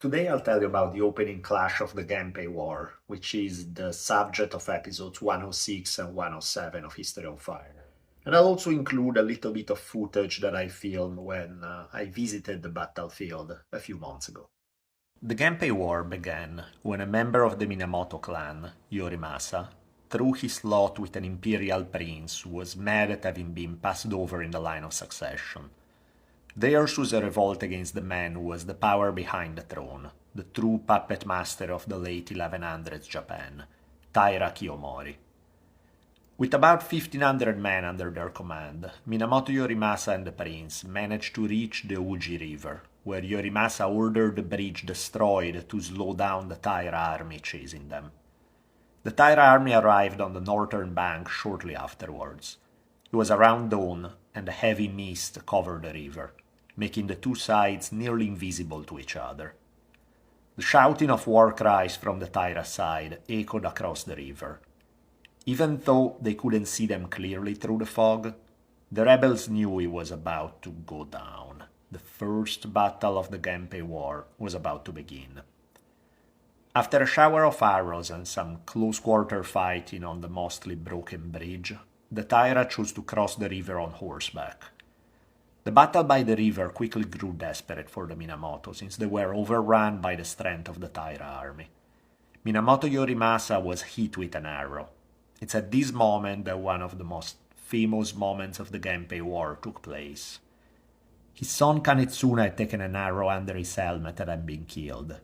Today I'll tell you about the opening clash of the Genpei War, which is the subject of episodes 106 and 107 of History on Fire. And I'll also include a little bit of footage that I filmed when I visited the battlefield a few months ago. The Genpei War began when a member of the Minamoto clan, Yorimasa, threw his lot with an imperial prince who was mad at having been passed over in the line of succession. Theirs was a revolt against the man who was the power behind the throne, the true puppet master of the late 1100s Japan, Taira Kiyomori. With about 1,500 men under their command, Minamoto Yorimasa and the prince managed to reach the Uji River, where Yorimasa ordered the bridge destroyed to slow down the Taira army chasing them. The Taira army arrived on the northern bank shortly afterwards. It was around dawn, and a heavy mist covered the river, making the two sides nearly invisible to each other. The shouting of war cries from the Taira side echoed across the river. Even though they couldn't see them clearly through the fog, the rebels knew it was about to go down. The first battle of the Genpei War was about to begin. After a shower of arrows and some close-quarter fighting on the mostly broken bridge, the Taira chose to cross the river on horseback. The battle by the river quickly grew desperate for the Minamoto, since they were overrun by the strength of the Taira army. Minamoto Yorimasa was hit with an arrow. It's at this moment that one of the most famous moments of the Genpei War took place. His son Kanetsuna had taken an arrow under his helmet and had been killed.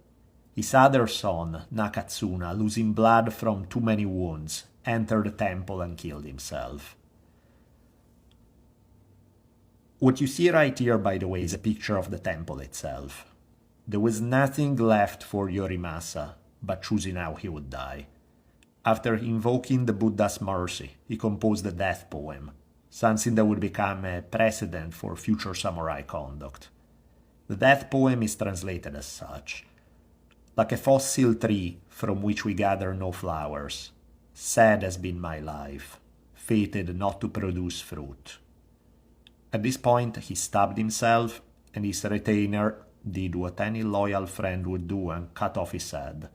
His other son, Nakatsuna, losing blood from too many wounds, entered the temple and killed himself. What you see right here, by the way, is a picture of the temple itself. There was nothing left for Yorimasa but choosing how he would die. After invoking the Buddha's mercy, he composed a death poem, something that would become a precedent for future samurai conduct. The death poem is translated as such: "Like a fossil tree from which we gather no flowers, sad has been my life, fated not to produce fruit." At this point, he stabbed himself, and his retainer did what any loyal friend would do and cut off his head.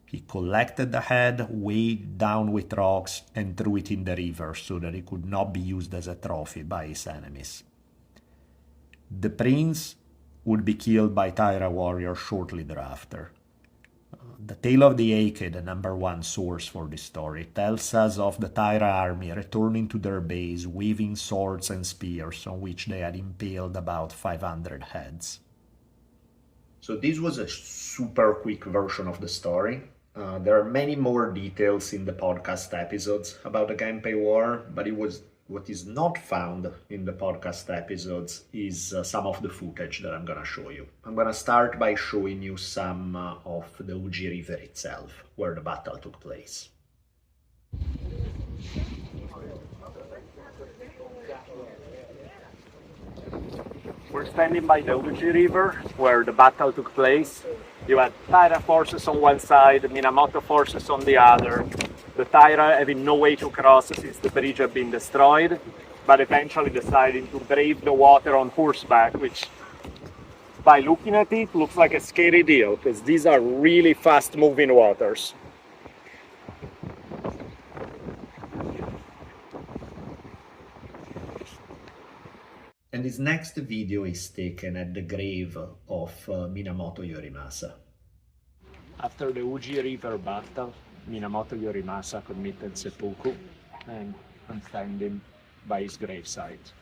He collected the head, weighed down with rocks, and threw it in the river so that it could not be used as a trophy by his enemies. The prince would be killed by Taira warriors shortly thereafter. The Tale of the Aike, the #1 source for this story, tells us of the Taira army returning to their base, waving swords and spears on which they had impaled about 500 heads. So this was a super quick version of the story. There are many more details in the podcast episodes about the Genpei War, but what is not found in the podcast episodes is some of the footage that I'm gonna show you. I'm gonna start by showing you some of the Uji River itself, where the battle took place. We're standing by the Uji River, where the battle took place. You had Taira forces on one side, Minamoto forces on the other. The Taira having no way to cross since the bridge had been destroyed, but eventually deciding to brave the water on horseback, which, by looking at it, looks like a scary deal, because these are really fast-moving waters. And this next video is taken at the grave of Minamoto Yorimasa. After the Uji River battle, Minamoto Yorimasa committed seppuku, and I'm standing by his gravesite.